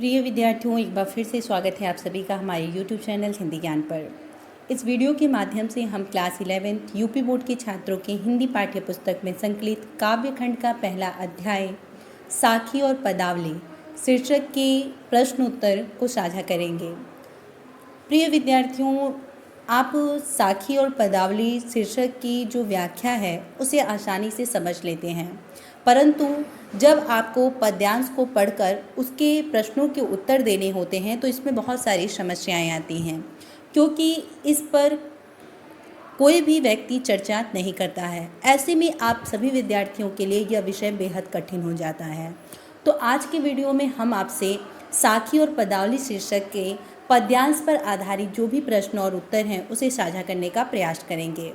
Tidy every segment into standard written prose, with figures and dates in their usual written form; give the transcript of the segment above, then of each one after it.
प्रिय विद्यार्थियों, एक बार फिर से स्वागत है आप सभी का हमारे YouTube चैनल हिंदी ज्ञान पर। इस वीडियो के माध्यम से हम क्लास 11 यूपी बोर्ड के छात्रों के हिंदी पाठ्य पुस्तक में संकलित काव्यखंड का पहला अध्याय साखी और पदावली शीर्षक के प्रश्न उत्तर को साझा करेंगे। प्रिय विद्यार्थियों, आप साखी और पदावली शीर्षक की जो व्याख्या है उसे आसानी से समझ लेते हैं, परंतु जब आपको पद्यांश को पढ़कर उसके प्रश्नों के उत्तर देने होते हैं तो इसमें बहुत सारी समस्याएं आती हैं, क्योंकि इस पर कोई भी व्यक्ति चर्चा नहीं करता है। ऐसे में आप सभी विद्यार्थियों के लिए यह विषय बेहद कठिन हो जाता है। तो आज के वीडियो में हम आपसे साखी और पदावली शीर्षक के पद्यांश पर आधारित जो भी प्रश्न और उत्तर हैं उसे साझा करने का प्रयास करेंगे।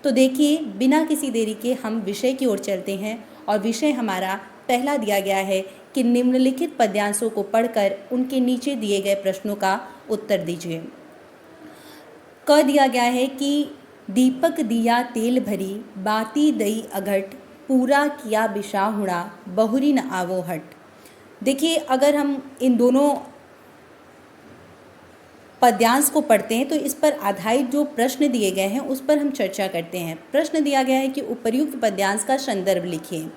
तो देखिए, बिना किसी देरी के हम विषय की ओर चलते हैं और विषय हमारा पहला दिया गया है कि निम्नलिखित पद्यांशों को पढ़कर उनके नीचे दिए गए प्रश्नों का उत्तर दीजिए। क दिया गया है कि दीपक दिया तेल भरी, बाती दई अघट, पूरा किया बिशाहुड़ा, बहुरी न आवो हट। देखिए, अगर हम इन दोनों पद्यांश को पढ़ते हैं तो इस पर आधारित जो प्रश्न दिए गए हैं उस पर हम चर्चा करते हैं। प्रश्न दिया गया है कि उपर्युक्त पद्यांश का संदर्भ लिखिए।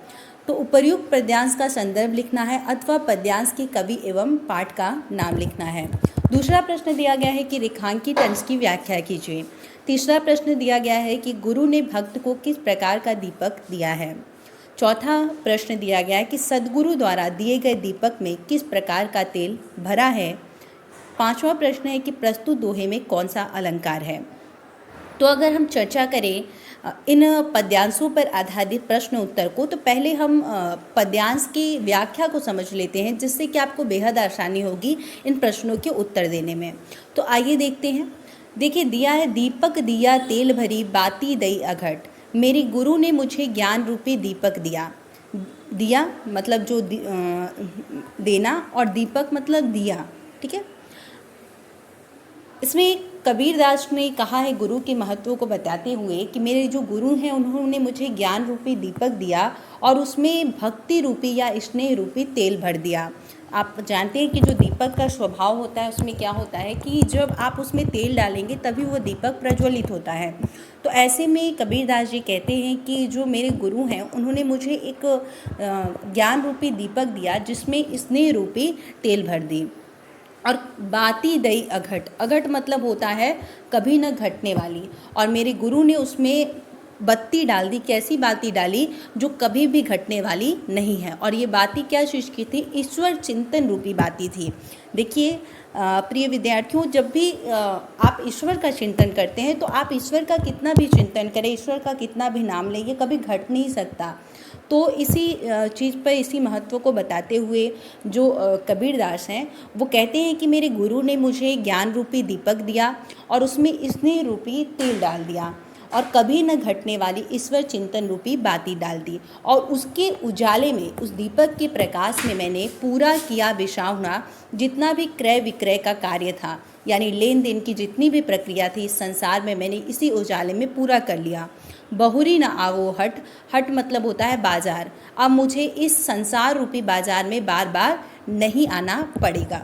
तो उपर्युक्त पद्यांश का संदर्भ लिखना है अथवा पद्यांश के कवि एवं पाठ का नाम लिखना है। दूसरा प्रश्न दिया गया है कि रेखांकित अंश की व्याख्या कीजिए। तीसरा प्रश्न दिया गया है कि गुरु ने भक्त को किस प्रकार का दीपक दिया है। चौथा प्रश्न दिया गया है कि सद्गुरु द्वारा दिए गए दीपक में किस प्रकार का तेल भरा है। पांचवा प्रश्न है कि प्रस्तुत दोहे में कौन सा अलंकार है। तो अगर हम चर्चा करें इन पद्यांशों पर आधारित प्रश्न उत्तर को, तो पहले हम पद्यांश की व्याख्या को समझ लेते हैं, जिससे कि आपको बेहद आसानी होगी इन प्रश्नों के उत्तर देने में। तो आइए देखते हैं। देखिए, दिया है दीपक दिया तेल भरी, बाती दई अघट, मेरे गुरु ने मुझे ज्ञान रूपी दीपक दिया। दिया मतलब जो देना, और दीपक मतलब दिया। ठीक है। इसमें कबीरदास ने कहा है गुरु के महत्व को बताते हुए कि मेरे जो गुरु हैं उन्होंने मुझे ज्ञान रूपी दीपक दिया और उसमें भक्ति रूपी या स्नेह रूपी तेल भर दिया। आप जानते हैं कि जो दीपक का स्वभाव होता है उसमें क्या होता है कि जब आप उसमें तेल डालेंगे तभी वो दीपक प्रज्वलित होता है। तो ऐसे में कबीरदास जी कहते हैं कि जो मेरे गुरु हैं उन्होंने मुझे एक ज्ञान रूपी दीपक दिया जिसमें स्नेह रूपी तेल भर दी। और बाती दई अघट, अघट मतलब होता है कभी न घटने वाली, और मेरे गुरु ने उसमें बत्ती डाल दी। कैसी बाती डाली? जो कभी भी घटने वाली नहीं है। और ये बाती क्या चीज़ की थी? ईश्वर चिंतन रूपी बाती थी। देखिए प्रिय विद्यार्थियों, जब भी आप ईश्वर का चिंतन करते हैं तो आप ईश्वर का कितना भी चिंतन करें, ईश्वर का कितना भी नाम लें, ये कभी घट नहीं सकता। तो इसी चीज़ पर, इसी महत्व को बताते हुए जो कबीरदास हैं वो कहते हैं कि मेरे गुरु ने मुझे ज्ञान रूपी दीपक दिया और उसमें स्नेह रूपी तेल डाल दिया और कभी न घटने वाली ईश्वर चिंतन रूपी बाती डाल दी, और उसके उजाले में, उस दीपक के प्रकाश में मैंने पूरा किया विशाहुना, जितना भी क्रय विक्रय का कार्य था, यानी लेन देन की जितनी भी प्रक्रिया थी इस संसार में, मैंने इसी उजाले में पूरा कर लिया। बहुरी न आवो हट, हट मतलब होता है बाजार। अब मुझे इस संसार रूपी बाजार में बार बार नहीं आना पड़ेगा।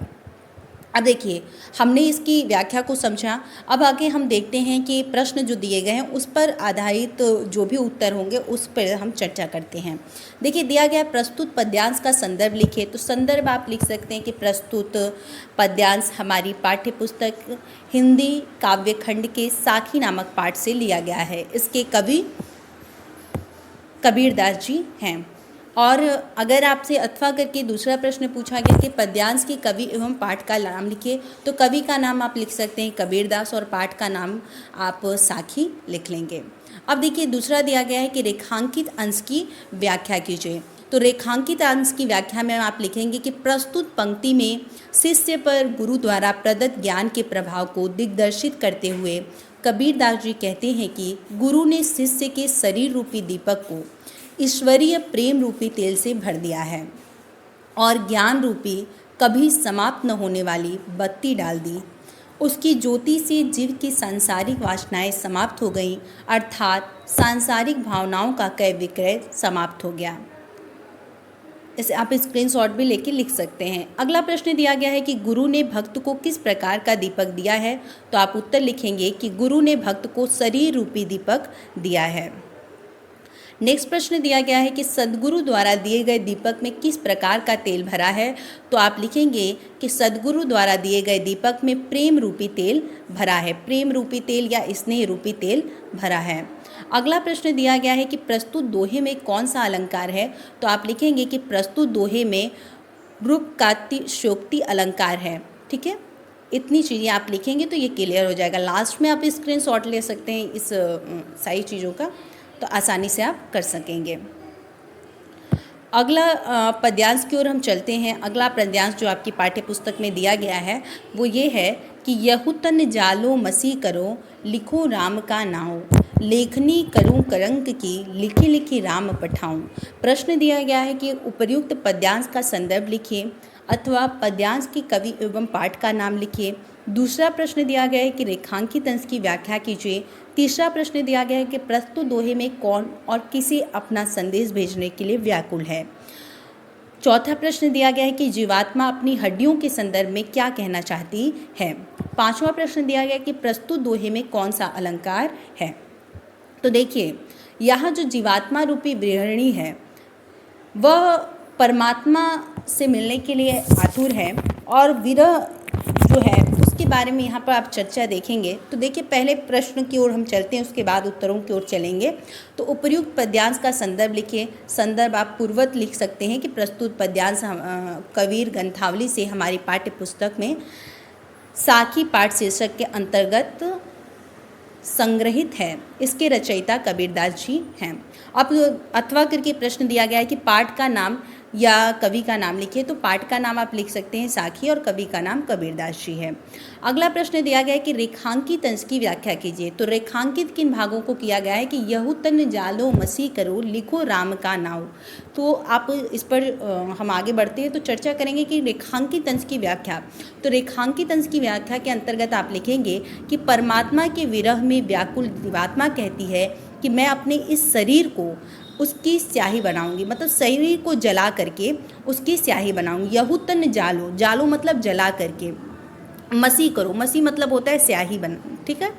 अब देखिए, हमने इसकी व्याख्या को समझा। अब आगे हम देखते हैं कि प्रश्न जो दिए गए हैं उस पर आधारित जो भी उत्तर होंगे उस पर हम चर्चा करते हैं। देखिए, दिया गया प्रस्तुत पद्यांश का संदर्भ लिखिए। तो संदर्भ आप लिख सकते हैं कि प्रस्तुत पद्यांश हमारी पाठ्य पुस्तक हिंदी काव्यखंड के साखी नामक पाठ से लिया गया है। इसके कवि कबीरदास जी हैं। और अगर आपसे अथवा करके दूसरा प्रश्न पूछा गया कि पद्यांश के कवि एवं पाठ का नाम लिखिए, तो कवि का नाम आप लिख सकते हैं कबीरदास और पाठ का नाम आप साखी लिख लेंगे। अब देखिए, दूसरा दिया गया है कि रेखांकित अंश की व्याख्या कीजिए। तो रेखांकित अंश की व्याख्या में आप लिखेंगे कि प्रस्तुत पंक्ति में शिष्य पर गुरु द्वारा प्रदत्त ज्ञान के प्रभाव को दिग्दर्शित करते हुए कबीरदास जी कहते हैं कि गुरु ने शिष्य के शरीर रूपी दीपक को ईश्वरीय प्रेम रूपी तेल से भर दिया है और ज्ञान रूपी कभी समाप्त न होने वाली बत्ती डाल दी। उसकी ज्योति से जीव की सांसारिक वासनाएं समाप्त हो गईं, अर्थात सांसारिक भावनाओं का क्रय विक्रय समाप्त हो गया। इसे आप स्क्रीनशॉट भी लेके लिख सकते हैं। अगला प्रश्न दिया गया है कि गुरु ने भक्त को किस प्रकार का दीपक दिया है, तो आप उत्तर लिखेंगे कि गुरु ने भक्त को शरीर रूपी दीपक दिया है। नेक्स्ट प्रश्न दिया गया है कि सद्गुरु द्वारा दिए गए दीपक में किस प्रकार का तेल भरा है, तो आप लिखेंगे कि सद्गुरु द्वारा दिए गए दीपक में प्रेम रूपी तेल भरा है। प्रेम रूपी तेल या स्नेह रूपी तेल भरा है। अगला प्रश्न दिया गया है कि प्रस्तुत दोहे में कौन सा अलंकार है, तो आप लिखेंगे कि प्रस्तुत दोहे में रूपकातिशयोक्ति अलंकार है। ठीक है, इतनी चीज़ें आप लिखेंगे तो ये क्लियर हो जाएगा। लास्ट में आप स्क्रीनशॉट ले सकते हैं इस सारी चीज़ों का, तो आसानी से आप कर सकेंगे। अगला पद्यांश की ओर हम चलते हैं। अगला पद्यांश जो आपकी पाठ्य पुस्तक में दिया गया है वो ये है कि यहु तन जालो मसी करो, लिखो राम का नाम, लेखनी करूं करंक की, लिखी लिखी राम पठाऊं। प्रश्न दिया गया है कि उपर्युक्त पद्यांश का संदर्भ लिखिए अथवा पद्यांश की कवि एवं पाठ का नाम लिखिए। दूसरा प्रश्न दिया गया है कि रेखांकित अंश की व्याख्या कीजिए। तीसरा प्रश्न दिया गया है कि प्रस्तुत दोहे में कौन और किसे अपना संदेश भेजने के लिए व्याकुल है। चौथा प्रश्न दिया गया है कि जीवात्मा अपनी हड्डियों के संदर्भ में क्या कहना चाहती है। पांचवा प्रश्न दिया गया है कि प्रस्तुत दोहे में कौन सा अलंकार है। तो देखिए, यहाँ जो जीवात्मा रूपी गृहिणी है वह परमात्मा से मिलने के लिए आतुर है, और विरह जो है उसके बारे में यहाँ पर आप चर्चा देखेंगे। तो देखिए, पहले प्रश्न की ओर हम चलते हैं, उसके बाद उत्तरों की ओर चलेंगे। तो उपर्युक्त पद्यांश का संदर्भ लिखिए। संदर्भ आप पूर्वत लिख सकते हैं कि प्रस्तुत पद्यांश कबीर ग्रंथावली से हमारी पाठ्य पुस्तक में साखी पाठ शीर्षक के अंतर्गत संग्रहित है। इसके रचयिता कबीरदास जी हैं। अब अथवा करके प्रश्न दिया गया है कि पाठ का नाम या कवि का नाम लिखिए। तो पाठ का नाम आप लिख सकते हैं साखी और कवि का नाम कबीरदास जी है। अगला प्रश्न दिया गया है कि रेखांकित अंश की व्याख्या कीजिए। तो रेखांकित किन भागों को किया गया है कि यहु तन जालो मसी करो, लिखो राम का नाम। तो आप इस पर हम आगे बढ़ते हैं तो चर्चा करेंगे कि रेखांकित अंश की व्याख्या। तो रेखांकित अंश की व्याख्या के अंतर्गत आप लिखेंगे कि परमात्मा के विरह में व्याकुल जीवात्मा कहती है कि मैं अपने इस शरीर को उसकी स्याही बनाऊंगी, मतलब शरीर को जला करके उसकी स्याही बनाऊंगी। यहु तन जालो, जालो मतलब जला करके, मसी करो, मसी मतलब होता है स्याही बन। ठीक है,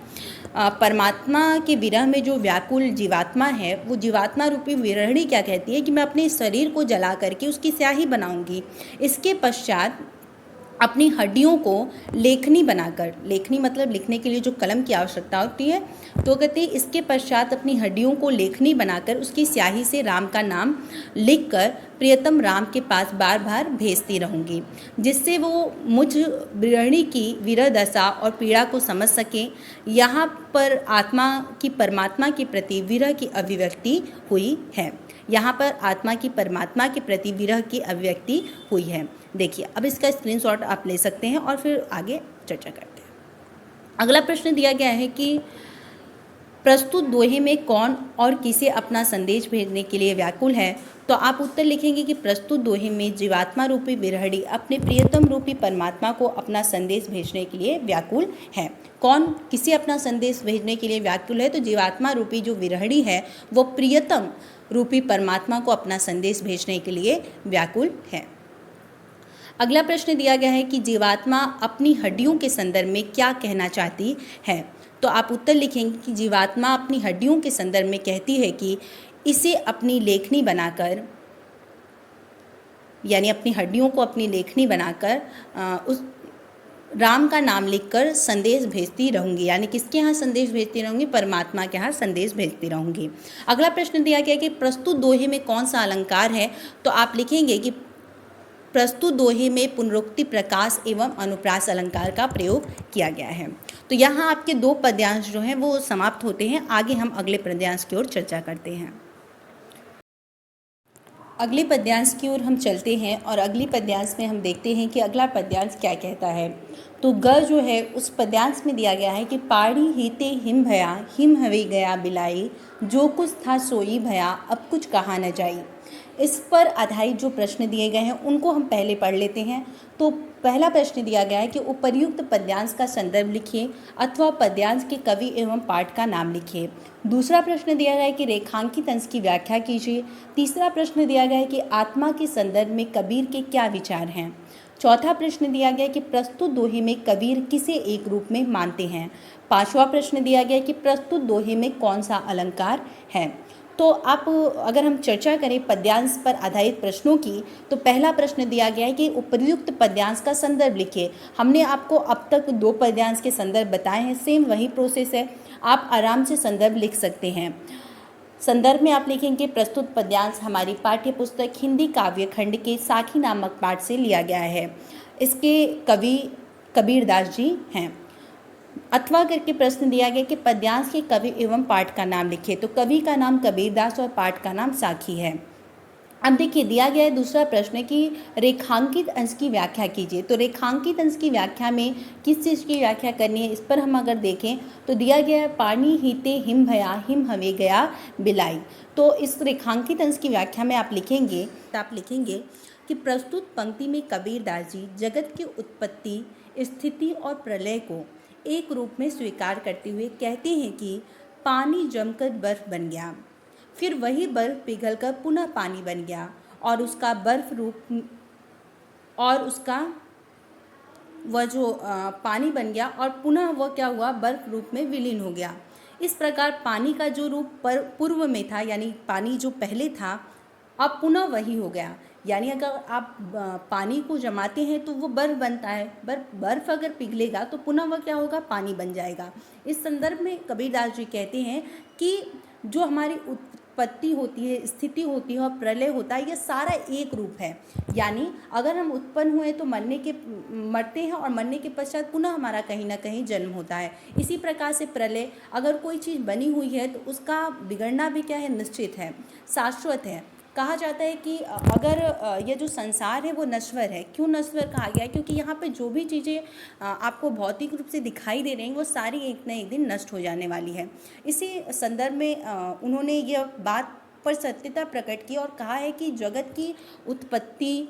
परमात्मा के विरह में जो व्याकुल जीवात्मा है वो जीवात्मा रूपी विरहिणी क्या कहती है कि मैं अपने शरीर को जला करके उसकी स्याही बनाऊंगी। इसके पश्चात अपनी हड्डियों को लेखनी बनाकर, लेखनी मतलब लिखने के लिए जो कलम की आवश्यकता होती है, तो कहते हैं इसके पश्चात अपनी हड्डियों को लेखनी बनाकर उसकी स्याही से राम का नाम लिखकर प्रियतम राम के पास बार बार भेजती रहूँगी, जिससे वो मुझ गृहिणी की विरह दशा और पीड़ा को समझ सकें। यहाँ पर आत्मा की परमात्मा के प्रति विरह की अभिव्यक्ति हुई है। यहाँ पर आत्मा की परमात्मा के प्रति विरह की अभिव्यक्ति हुई है। देखिए, अब इसका स्क्रीनशॉट आप ले सकते हैं और फिर आगे चर्चा करते हैं। अगला प्रश्न दिया गया है कि प्रस्तुत दोहे में कौन और किसे अपना संदेश भेजने के लिए व्याकुल है। तो आप उत्तर लिखेंगे कि प्रस्तुत दोहे में जीवात्मा रूपी विरहिणी अपने प्रियतम रूपी परमात्मा को अपना संदेश भेजने के लिए व्याकुल है। कौन किसे अपना संदेश भेजने के लिए व्याकुल है, तो जीवात्मा रूपी जो विरहिणी है वो प्रियतम रूपी परमात्मा को अपना संदेश भेजने के लिए व्याकुल है। अगला प्रश्न दिया गया है कि जीवात्मा अपनी हड्डियों के संदर्भ में क्या कहना चाहती है। तो आप उत्तर लिखेंगे कि जीवात्मा अपनी हड्डियों के संदर्भ में कहती है कि इसे अपनी लेखनी बनाकर, यानी अपनी हड्डियों को अपनी लेखनी बनाकर उस राम का नाम लिखकर संदेश भेजती रहूँगी। यानी किसके यहाँ संदेश भेजती रहूँगी, परमात्मा के यहाँ संदेश भेजती रहूँगी। अगला प्रश्न दिया गया कि प्रस्तुत दोहे में कौन सा अलंकार है। तो आप लिखेंगे कि प्रस्तुत दोहे में पुनरुक्ति, प्रकाश एवं अनुप्रास अलंकार का प्रयोग किया गया है। तो यहाँ आपके दो पद्यांश जो हैं वो समाप्त होते हैं। आगे हम अगले पद्यांश की ओर चर्चा करते हैं। अगले पद्यांश की ओर हम चलते हैं और अगली पद्यांश में हम देखते हैं कि अगला पद्यांश क्या कहता है। तो ग जो है उस पद्यांश में दिया गया है कि पाड़ी हीते हिम भया, हिम हवे गया बिलाई, जो कुछ था सोई भया, अब कुछ कहा न जाई। इस पर आधारित जो प्रश्न दिए गए हैं उनको हम पहले पढ़ लेते हैं। तो पहला प्रश्न दिया गया है कि उपर्युक्त पद्यांश का संदर्भ लिखिए अथवा पद्यांश के कवि एवं पाठ का नाम लिखिए। दूसरा प्रश्न दिया गया है कि रेखांकित अंश की व्याख्या कीजिए। तीसरा प्रश्न दिया गया है कि आत्मा के संदर्भ में कबीर के क्या विचार हैं। चौथा प्रश्न दिया गया कि प्रस्तुत दोहे में कबीर किसे एक रूप में मानते हैं। पांचवा प्रश्न दिया गया कि प्रस्तुत दोहे में कौन सा अलंकार है। तो आप अगर हम चर्चा करें पद्यांश पर आधारित प्रश्नों की, तो पहला प्रश्न दिया गया है कि उपर्युक्त पद्यांश का संदर्भ लिखिए। हमने आपको अब तक 2 पद्यांश के संदर्भ बताए हैं, सेम वही प्रोसेस है, आप आराम से संदर्भ लिख सकते हैं। संदर्भ में आप लिखेंगे प्रस्तुत पद्यांश हमारी पाठ्य पुस्तक हिंदी काव्य खंड के साखी नामक पाठ से लिया गया है। इसके कवि कबीरदास जी हैं। अथवा करके प्रश्न दिया गया कि पद्यांश के कवि एवं पाठ का नाम लिखिए। तो कवि का नाम कबीरदास और पाठ का नाम साखी है। अब देखिए दिया गया है दूसरा प्रश्न कि रेखांकित अंश की व्याख्या कीजिए। तो रेखांकित अंश की व्याख्या में किस चीज़ की व्याख्या करनी है, इस पर हम अगर देखें तो दिया गया है पानी हीते हिम भया हिम हवे गया बिलाई। तो इस रेखांकित अंश की व्याख्या में आप लिखेंगे कि प्रस्तुत पंक्ति में कबीरदास जी जगत की उत्पत्ति, स्थिति और प्रलय को एक रूप में स्वीकार करते हुए कहते हैं कि पानी जमकर बर्फ बन गया, फिर वही बर्फ पिघलकर पुनः पानी बन गया और उसका बर्फ रूप और उसका वह जो पानी बन गया और पुनः वह क्या हुआ, बर्फ रूप में विलीन हो गया। इस प्रकार पानी का जो रूप पूर्व में था, यानी पानी जो पहले था, अब पुनः वही हो गया। यानी अगर आप पानी को जमाते हैं तो वो बर्फ़ बनता है, बर्फ़ अगर पिघलेगा तो पुनः वह क्या होगा, पानी बन जाएगा। इस संदर्भ में कबीरदास जी कहते हैं कि जो हमारी उत्पत्ति होती है, स्थिति होती है और प्रलय होता है, ये सारा एक रूप है। यानी अगर हम उत्पन्न हुए तो मरते हैं और मरने के पश्चात पुनः हमारा कहीं ना कहीं जन्म होता है। इसी प्रकार से प्रलय, अगर कोई चीज़ बनी हुई है तो उसका बिगड़ना भी क्या है, निश्चित है, शाश्वत है। कहा जाता है कि अगर ये जो संसार है वो नश्वर है। क्यों नश्वर कहा गया है? क्योंकि यहाँ पे जो भी चीज़ें आपको भौतिक रूप से दिखाई दे रही हैं वो सारी एक न एक दिन नष्ट हो जाने वाली है। इसी संदर्भ में उन्होंने यह बात पर सत्यता प्रकट की और कहा है कि जगत की उत्पत्ति,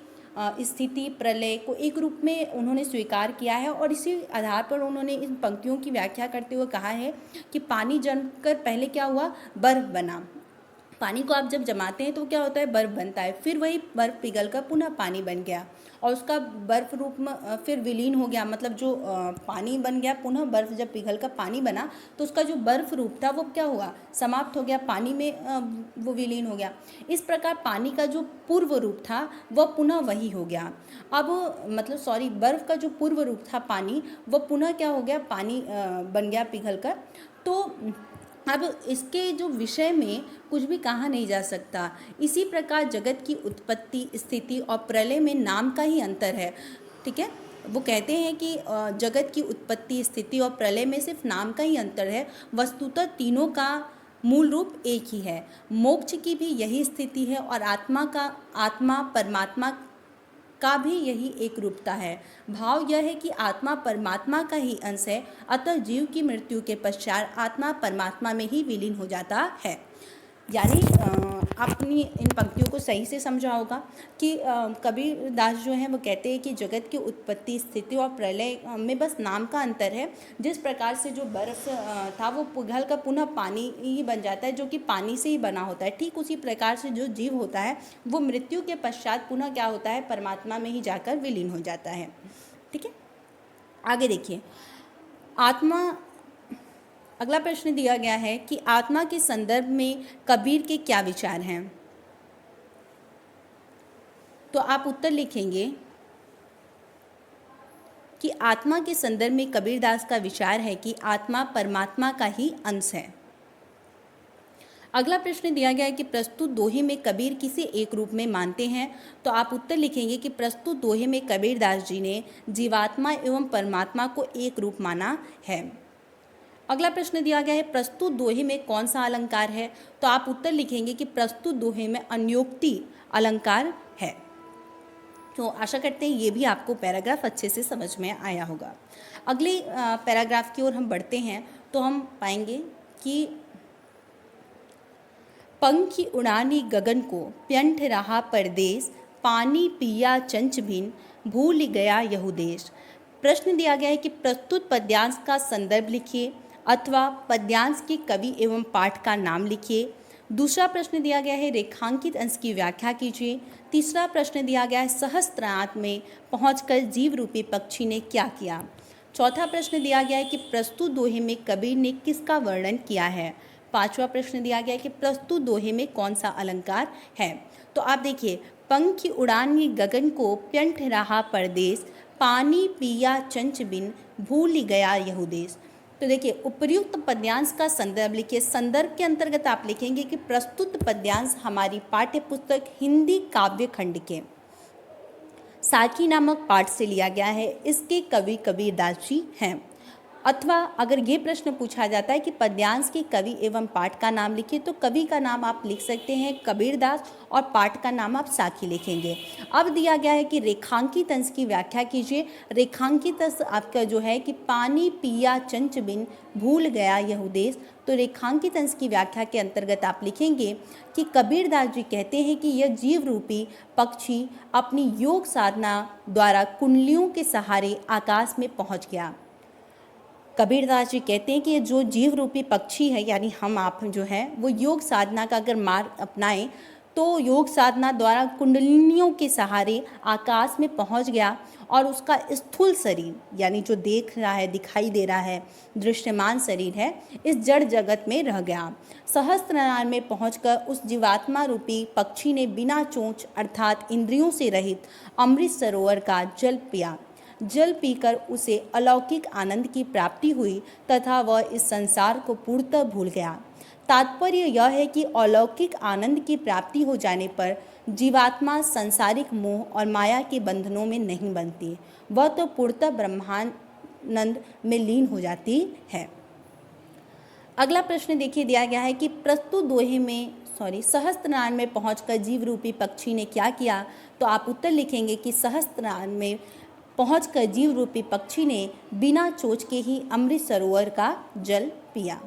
स्थिति, प्रलय को एक रूप में उन्होंने स्वीकार किया है और इसी आधार पर उन्होंने इन पंक्तियों की व्याख्या करते हुए कहा है कि पानी जमकर पहले क्या हुआ, बर्फ़ बना। पानी को आप जब जमाते हैं तो क्या होता है, बर्फ़ बनता है, फिर वही बर्फ़ पिघलकर पुनः पानी बन गया और उसका बर्फ़ रूप में फिर विलीन हो गया। मतलब जो पानी बन गया, पुनः बर्फ़ जब पिघलकर पानी बना तो उसका जो बर्फ़ रूप था वो क्या हुआ, समाप्त हो गया, पानी में वो विलीन हो गया। इस प्रकार पानी का जो पूर्व रूप था वह पुनः वही हो गया। अब बर्फ़ का जो पूर्व रूप था पानी, वह पुनः क्या हो गया, पानी बन गया पिघलकर। तो अब इसके जो विषय में कुछ भी कहा नहीं जा सकता। इसी प्रकार जगत की उत्पत्ति, स्थिति और प्रलय में नाम का ही अंतर है। ठीक है, वो कहते हैं कि जगत की उत्पत्ति, स्थिति और प्रलय में सिर्फ नाम का ही अंतर है, वस्तुतः तीनों का मूल रूप एक ही है। मोक्ष की भी यही स्थिति है और आत्मा परमात्मा का भी यही एक रूपता है। भाव यह है कि आत्मा परमात्मा का ही अंश है, अतः जीव की मृत्यु के पश्चात आत्मा परमात्मा में ही विलीन हो जाता है। यानी आपने इन पंक्तियों को सही से समझा होगा कि कबीरदास जो हैं वो कहते हैं कि जगत की उत्पत्ति, स्थिति और प्रलय में बस नाम का अंतर है। जिस प्रकार से जो बर्फ़ था वो पिघल कर पुनः पानी ही बन जाता है, जो कि पानी से ही बना होता है, ठीक उसी प्रकार से जो जीव होता है वो मृत्यु के पश्चात पुनः क्या होता है, परमात्मा में ही जाकर विलीन हो जाता है। ठीक है, आगे देखिए, अगला प्रश्न दिया गया है कि आत्मा के संदर्भ में कबीर के क्या विचार हैं। तो आप उत्तर लिखेंगे कि आत्मा के संदर्भ में कबीरदास का विचार है कि आत्मा परमात्मा का ही अंश है। अगला प्रश्न दिया गया है कि प्रस्तुत दोहे में कबीर किसे एक रूप में मानते हैं। तो आप उत्तर लिखेंगे कि प्रस्तुत दोहे में कबीरदास जी ने जीवात्मा एवं परमात्मा को एक रूप माना है। अगला प्रश्न दिया गया है प्रस्तुत दोहे में कौन सा अलंकार है। तो आप उत्तर लिखेंगे कि प्रस्तुत दोहे में अन्योक्ति अलंकार है। तो आशा करते हैं ये भी आपको पैराग्राफ अच्छे से समझ में आया होगा। अगले पैराग्राफ की ओर हम बढ़ते हैं तो हम पाएंगे कि पंखी उड़ानी गगन को, प्यंठ रहा परदेश, पानी पिया चंच बिन, भूल गया यहू देश। प्रश्न दिया गया है कि प्रस्तुत पद्यांश का संदर्भ लिखिए अथवा पद्यांश के कवि एवं पाठ का नाम लिखिए। दूसरा प्रश्न दिया गया है रेखांकित अंश की व्याख्या कीजिए। तीसरा प्रश्न दिया गया है सहस्त्रार्थ में पहुंचकर जीव रूपी पक्षी ने क्या किया। चौथा प्रश्न दिया गया है कि प्रस्तुत दोहे में कबीर ने किसका वर्णन किया है। पांचवा प्रश्न दिया गया है कि प्रस्तुत दोहे में कौन सा अलंकार है। तो आप देखिए, पंखी उड़ानी गगन को, प्यंठ रहा परदेश, पानी पिया चंच बिन, भूल गया यहू देश। तो देखिए, उपर्युक्त पद्यांश का संदर्भ लिखिए। संदर्भ के अंतर्गत आप लिखेंगे कि प्रस्तुत पद्यांश हमारी पाठ्य पुस्तक हिंदी काव्य खंड के साखी नामक पाठ से लिया गया है। इसके कवि कबीरदास जी हैं। अथवा अगर ये प्रश्न पूछा जाता है कि पद्यांश के कवि एवं पाठ का नाम लिखिए, तो कवि का नाम आप लिख सकते हैं कबीरदास और पाठ का नाम आप साखी लिखेंगे। अब दिया गया है कि रेखांकित अंश की व्याख्या कीजिए। रेखांकित अंश आपका जो है कि पानी पिया चंच बिन, भूल गया यहू देश। तो रेखांकित अंश की व्याख्या के अंतर्गत आप लिखेंगे कि कबीरदास जी कहते हैं कि यह जीव रूपी पक्षी अपनी योग साधना द्वारा कुंडलियों के सहारे आकाश में पहुँच गया। कबीरदास जी कहते हैं कि ये जो जीव रूपी पक्षी है, यानी हम आप जो है, वो योग साधना का अगर मार्ग अपनाएं तो योग साधना द्वारा कुंडलिनियों के सहारे आकाश में पहुंच गया और उसका स्थूल शरीर, यानी जो देख रहा है, दिखाई दे रहा है, दृश्यमान शरीर है, इस जड़ जगत में रह गया। सहस्त्रनारायण में पहुंचकर उस जीवात्मा रूपी पक्षी ने बिना चोंच अर्थात इंद्रियों से रहित अमृत सरोवर का जल पिया। जल पीकर उसे अलौकिक आनंद की प्राप्ति हुई तथा वह इस संसार को पूर्णतः भूल गया। तात्पर्य यह है कि अलौकिक आनंद की प्राप्ति हो जाने पर जीवात्मा सांसारिक मोह और माया के बंधनों में नहीं बनती, वह तो पूर्णतः ब्रह्मानंद में लीन हो जाती है। अगला प्रश्न देखिए, दिया गया है कि प्रस्तुत दोहे में सहस्त्रनारायण में पहुंचकर जीव रूपी पक्षी ने क्या किया। तो आप उत्तर लिखेंगे कि सहस्त्रनारायण में पहुंचकर जीव रूपी पक्षी ने बिना चोच के ही अमृत सरोवर का जल पिया।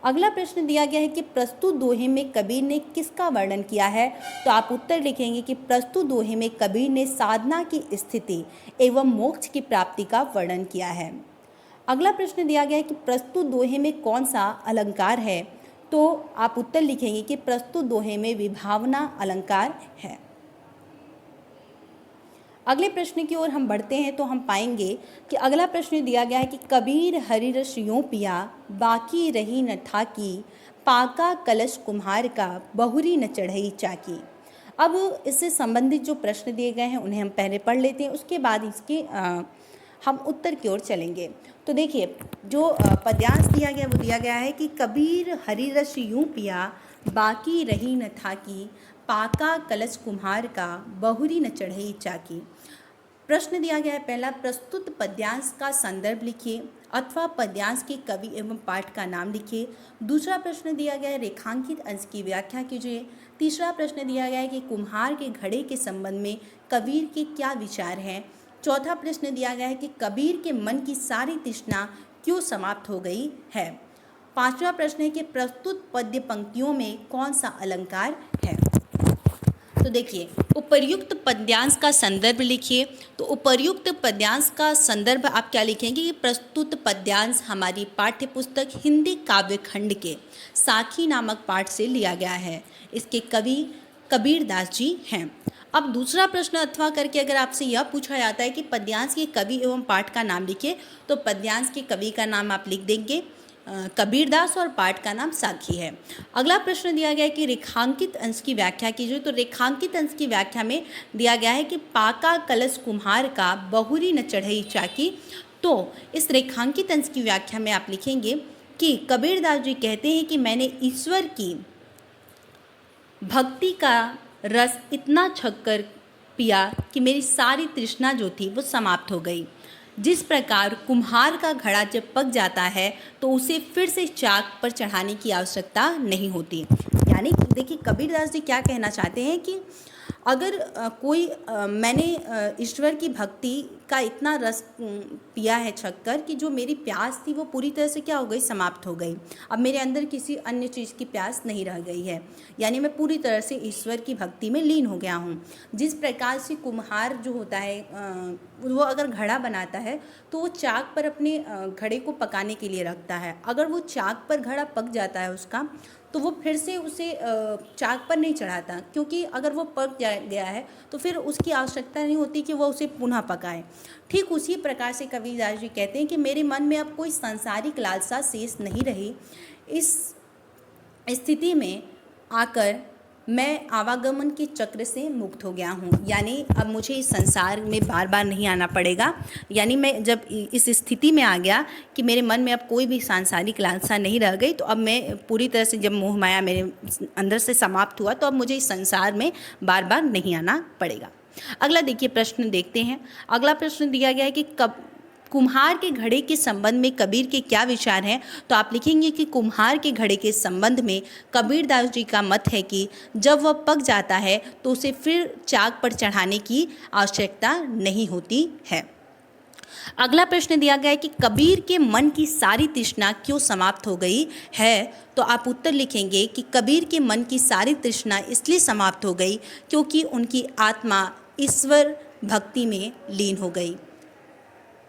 अगला प्रश्न दिया गया है कि प्रस्तुत दोहे में कबीर ने किसका वर्णन किया है। तो आप उत्तर लिखेंगे कि प्रस्तुत दोहे में कबीर ने साधना की स्थिति एवं मोक्ष की प्राप्ति का वर्णन किया है। अगला प्रश्न दिया गया है कि प्रस्तुत दोहे में कौन सा अलंकार है। तो आप उत्तर लिखेंगे कि प्रस्तुत दोहे में विभावना अलंकार है। अगले प्रश्न की ओर हम बढ़ते हैं तो हम पाएंगे कि अगला प्रश्न दिया गया है कि कबीर हरिरस यूं पिया, बाकी रही न ठाकी, पाका कलश कुम्हार का, बहुरी न चढ़ई चाकी। अब इससे संबंधित जो प्रश्न दिए गए हैं उन्हें हम पहले पढ़ लेते हैं, उसके बाद इसके हम उत्तर की ओर चलेंगे। तो देखिए, जो पद्यांश दिया गया वो दिया गया है कि कबीर हरिरस यूं पिया, बाकी रही न थाकी, पाका कलश कुम्हार का, बहुरी न चढ़ई चाकी। प्रश्न दिया गया है पहला, प्रस्तुत पद्यांश का संदर्भ लिखिए अथवा पद्यांश के कवि एवं पाठ का नाम लिखिए। दूसरा प्रश्न दिया गया है रेखांकित अंश की व्याख्या कीजिए। तीसरा प्रश्न दिया गया है कि कुम्हार के घड़े के संबंध में कबीर के क्या विचार हैं। चौथा प्रश्न दिया गया है कि कबीर के मन की सारी तृष्णा क्यों समाप्त हो गई है। पांचवा प्रश्न है कि प्रस्तुत पद्य पंक्तियों में कौन सा अलंकार है। तो देखिए, उपर्युक्त पद्यांश का संदर्भ लिखिए। तो उपर्युक्त पद्यांश का संदर्भ आप क्या लिखेंगे कि प्रस्तुत पद्यांश हमारी पाठ्य पुस्तक हिंदी काव्य खंड के साखी नामक पाठ से लिया गया है। इसके कवि कबीरदास जी हैं। अब दूसरा प्रश्न अथवा करके अगर आपसे यह पूछा जाता है कि पद्यांश के कवि एवं पाठ का नाम लिखिए, तो पद्यांश के कवि का नाम आप लिख देंगे कबीरदास और पाठ का नाम साखी है। अगला प्रश्न दिया गया है कि रेखांकित अंश की व्याख्या कीजिए। तो रेखांकित अंश की व्याख्या में दिया गया है कि पाका कलश कुम्हार का, बहुरी न चढ़ई चाकी। तो इस रेखांकित अंश की व्याख्या में आप लिखेंगे कि कबीरदास जी कहते हैं कि मैंने ईश्वर की भक्ति का रस इतना छककर पिया कि मेरी सारी तृष्णा जो थी वो समाप्त हो गई। जिस प्रकार कुम्हार का घड़ा जब पक जाता है तो उसे फिर से चाक पर चढ़ाने की आवश्यकता नहीं होती। यानी देखिए, कबीरदास जी क्या कहना चाहते हैं कि अगर मैंने ईश्वर की भक्ति का इतना रस पिया है छककर कि जो मेरी प्यास थी वो पूरी तरह से क्या हो गई, समाप्त हो गई। अब मेरे अंदर किसी अन्य चीज़ की प्यास नहीं रह गई है, यानी मैं पूरी तरह से ईश्वर की भक्ति में लीन हो गया हूँ। जिस प्रकार से कुम्हार जो होता है वो अगर घड़ा बनाता है तो वो चाक पर अपने घड़े को पकाने के लिए रखता है। अगर वो चाक पर घड़ा पक जाता है उसका, तो वो फिर से उसे चाक पर नहीं चढ़ाता, क्योंकि अगर वो पक गया है तो फिर उसकी आवश्यकता नहीं होती कि वो उसे पुनः पकाए। ठीक उसी प्रकार से कबीरदास जी कहते हैं कि मेरे मन में अब कोई सांसारिक लालसा शेष नहीं रही। इस स्थिति में आकर मैं आवागमन के चक्र से मुक्त हो गया हूँ, यानी अब मुझे इस संसार में बार बार नहीं आना पड़ेगा। यानी मैं जब इस स्थिति में आ गया कि मेरे मन में अब कोई भी सांसारिक लालसा नहीं रह गई, तो अब मैं पूरी तरह से, जब मोह माया मेरे अंदर से समाप्त हुआ, तो अब मुझे इस संसार में बार बार नहीं आना पड़ेगा। अगला देखिए प्रश्न देखते हैं। अगला प्रश्न दिया गया है कि कुम्हार के घड़े के संबंध में कबीर के क्या विचार हैं। तो आप लिखेंगे कि कुम्हार के घड़े के संबंध में कबीरदास जी का मत है कि जब वह पक जाता है तो उसे फिर चाक पर चढ़ाने की आवश्यकता नहीं होती है। अगला प्रश्न दिया गया है कि कबीर के मन की सारी तृष्णा क्यों समाप्त हो गई है। तो आप उत्तर लिखेंगे कि कबीर के मन की सारी तृष्णा इसलिए समाप्त हो गई क्योंकि उनकी आत्मा ईश्वर भक्ति में लीन हो गई,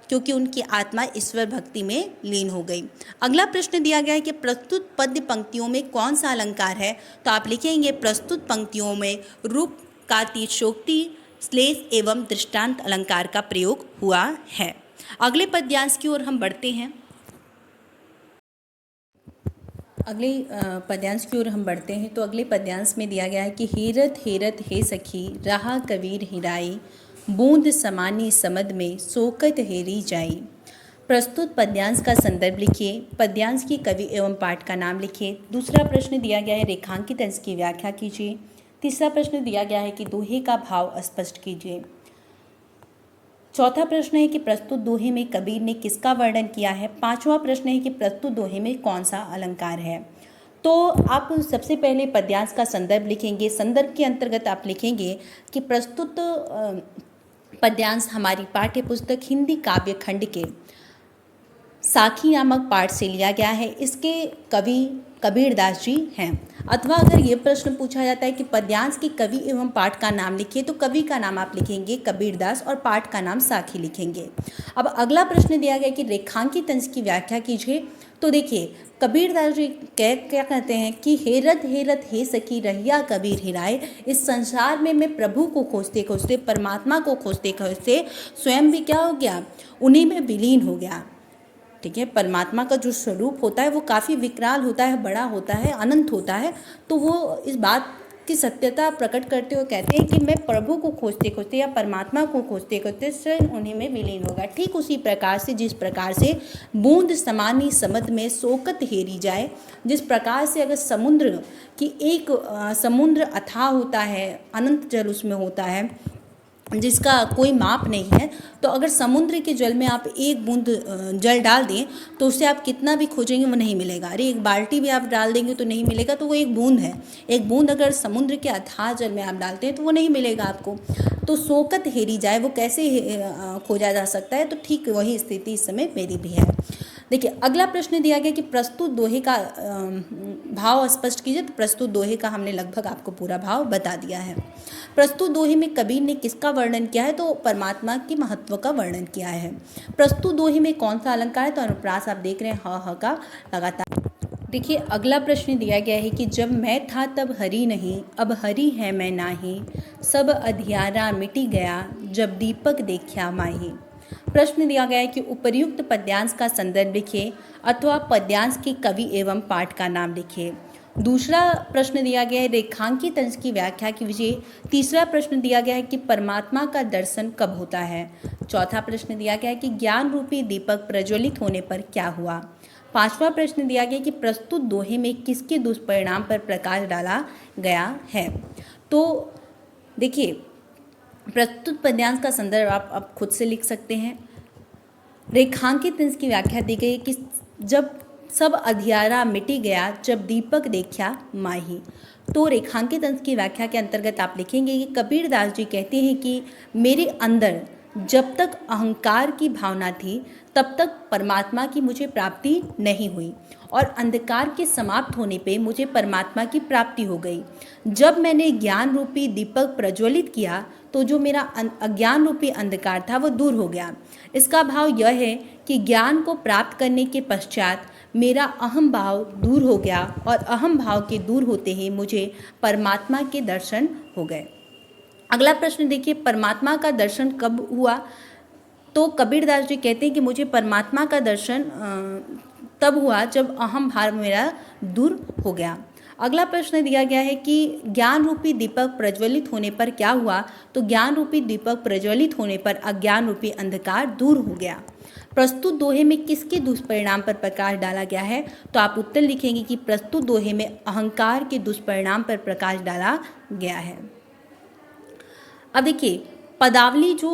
क्योंकि उनकी आत्मा ईश्वर भक्ति में लीन हो गई। अगला प्रश्न दिया गया है कि प्रस्तुत पद्य पंक्तियों में कौन सा अलंकार है। तो आप लिखेंगे प्रस्तुत पंक्तियों में रूप कार्तिशोक्ति श्लेष एवं दृष्टांत अलंकार का प्रयोग हुआ है। अगले पद्यांश की ओर हम बढ़ते हैं। तो अगले पद्यांश में दिया गया है कि हेरत हेरत हे सखी रहा कबीर हिराई, बूंद समानी समद में सोकत हेरी जाई। प्रस्तुत पद्यांश का संदर्भ लिखिए, पद्यांश की कवि एवं पाठ का नाम लिखिए। दूसरा प्रश्न दिया गया है रेखांकित अंश की व्याख्या कीजिए। तीसरा प्रश्न दिया गया है कि दोहे का भाव स्पष्ट कीजिए। चौथा प्रश्न है कि प्रस्तुत दोहे में कबीर ने किसका वर्णन किया है। पांचवा प्रश्न है कि प्रस्तुत दोहे में कौन सा अलंकार है। तो आप सबसे पहले पद्यांश का संदर्भ लिखेंगे। संदर्भ के अंतर्गत आप लिखेंगे कि प्रस्तुत पद्यांश हमारी पाठ्य पुस्तक हिंदी काव्य खंड के साखी नामक पाठ से लिया गया है। इसके कवि कबीरदास जी हैं। अथवा अगर ये प्रश्न पूछा जाता है कि पद्यांश के कवि एवं पाठ का नाम लिखिए, तो कवि का नाम आप लिखेंगे कबीरदास और पाठ का नाम साखी लिखेंगे। अब अगला प्रश्न दिया गया कि रेखांकित अंश की व्याख्या कीजिए। तो देखिए कबीरदास जी क्या कहते हैं कि हेरत हेरत हे सखी रहिया कबीर हिराए। इस संसार में मैं प्रभु को खोजते खोजते, परमात्मा को खोजते खोजते स्वयं भी क्या हो गया, उन्हीं में विलीन हो गया। ठीक है, परमात्मा का जो स्वरूप होता है वो काफ़ी विकराल होता है, बड़ा होता है, अनंत होता है। तो वो इस बात की सत्यता प्रकट करते हुए कहते हैं कि मैं प्रभु को खोजते खोजते या परमात्मा को खोजते खोजते स्वयं उन्हीं में विलीन होगा। ठीक उसी प्रकार से जिस प्रकार से बूंद समानी समद में सोकत हेरी जाए, जिस प्रकार से अगर समुद्र की एक समुद्र अथाह होता है, अनंत जल उसमें होता है जिसका कोई माप नहीं है, तो अगर समुद्र के जल में आप एक बूंद जल डाल दें तो उससे आप कितना भी खोजेंगे वो नहीं मिलेगा। अरे एक बाल्टी भी आप डाल देंगे तो नहीं मिलेगा, तो वो एक बूंद है। एक बूंद अगर समुद्र के अथाह जल में आप डालते हैं तो वो नहीं मिलेगा आपको। तो सोकत हेरी जाए, वो कैसे खोजा जा सकता है। तो ठीक वही स्थिति इस समय मेरी भी है। देखिए अगला प्रश्न दिया गया कि प्रस्तुत दोहे का भाव स्पष्ट कीजिए। तो प्रस्तुत दोहे का हमने लगभग आपको पूरा भाव बता दिया है। प्रस्तुत दोहे में कबीर ने किसका वर्णन किया है। तो परमात्मा के महत्व का वर्णन किया है। प्रस्तुत दोहे में कौन सा अलंकार है। तो अनुप्रास आप देख रहे हैं ह का लगातार। देखिए अगला प्रश्न दिया गया है कि जब मैं था तब हरि नहीं, अब हरि है मैं नाही, सब अधियारा मिटी गया, जब दीपक देखा माही। प्रश्न दिया गया है कि उपर्युक्त पद्यांश का संदर्भ लिखिए अथवा पद्यांश के कवि एवं पाठ का नाम लिखिए। दूसरा प्रश्न दिया गया है रेखांकित अंश की व्याख्या कीजिए। तीसरा प्रश्न दिया गया है कि परमात्मा का दर्शन कब होता है। चौथा प्रश्न दिया गया है कि ज्ञान रूपी दीपक प्रज्वलित होने पर क्या हुआ। पांचवा प्रश्न दिया गया कि प्रस्तुत दोहे में किसके दुष्परिणाम पर प्रकाश डाला गया है। तो देखिए प्रस्तुत पद्यांश का संदर्भ आप खुद से लिख सकते हैं। रेखांकित अंश की व्याख्या दी गई कि जब सब अधियारा मिटी गया, जब दीपक देखा माही। तो रेखांकित अंश की व्याख्या के अंतर्गत आप लिखेंगे कि कबीरदास जी कहते हैं कि मेरे अंदर जब तक अहंकार की भावना थी तब तक परमात्मा की मुझे प्राप्ति नहीं हुई, और अंधकार के समाप्त होने पे मुझे परमात्मा की प्राप्ति हो गई। जब मैंने ज्ञान रूपी दीपक प्रज्वलित किया तो जो मेरा अज्ञान रूपी अंधकार था वो दूर हो गया। इसका भाव यह है कि ज्ञान को प्राप्त करने के पश्चात मेरा अहम भाव दूर हो गया, और अहम भाव के दूर होते ही मुझे परमात्मा के दर्शन हो गए। अगला प्रश्न देखिए, परमात्मा का दर्शन कब हुआ? तो कबीरदास जी कहते हैं कि मुझे परमात्मा का दर्शन तब हुआ जब अहम भाव मेरा दूर हो गया। अगला प्रश्न दिया गया है कि ज्ञान रूपी दीपक प्रज्वलित होने पर क्या हुआ? तो ज्ञान रूपी दीपक प्रज्वलित होने पर अज्ञान रूपी अंधकार दूर हो गया। प्रस्तुत दोहे में किसके दुष्परिणाम पर प्रकाश डाला गया है? तो आप उत्तर लिखेंगे कि प्रस्तुत दोहे में अहंकार के दुष्परिणाम पर प्रकाश डाला गया है। अब देखिए, पदावली जो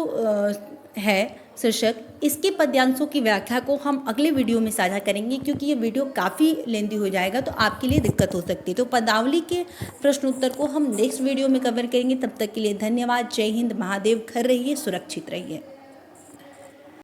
है शीर्षक, इसके पद्यांशों की व्याख्या को हम अगले वीडियो में साझा करेंगे, क्योंकि ये वीडियो काफ़ी लेंदी हो जाएगा तो आपके लिए दिक्कत हो सकती है। तो पदावली के प्रश्न उत्तर को हम नेक्स्ट वीडियो में कवर करेंगे। तब तक के लिए धन्यवाद। जय हिंद। महादेव। घर रहिए, सुरक्षित रहिए।